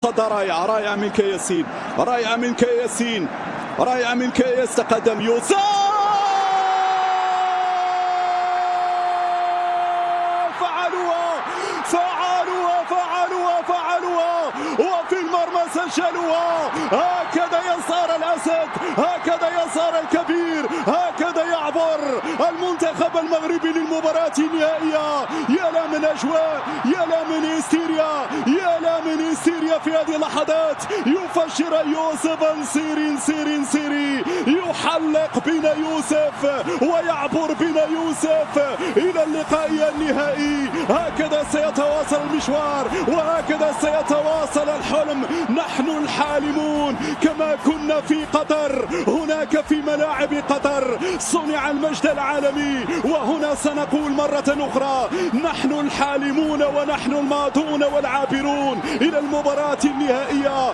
رائعة منك يا ياسين، رائعة منك يا ياسين، رائعة منك يا ياسين. تقدم يوسف، فعلوها وفي المرمى سجلوها. هكذا يسار الأسد، هكذا يسار الكبير، هكذا يعبر المنتخب المغربي للمباراة النهائية. يا لا من أجواء، يا لا من هستيريا، يا لا من هستيريا في هذه اللحظات. يفجر يوسف نسيري يحلق بنا يوسف ويعبر بنا يوسف إلى اللقاء النهائي. هكذا سيتواصل المشوار وهكذا سيتواصل الحلم. نحن الحالمون كما كنا في قطر، هناك في ملاعب قطر صنع المجد العالمي، وهنا سنقول مرة أخرى نحن الحالمون ونحن الماضون والعابرون إلى المباراة النهائية.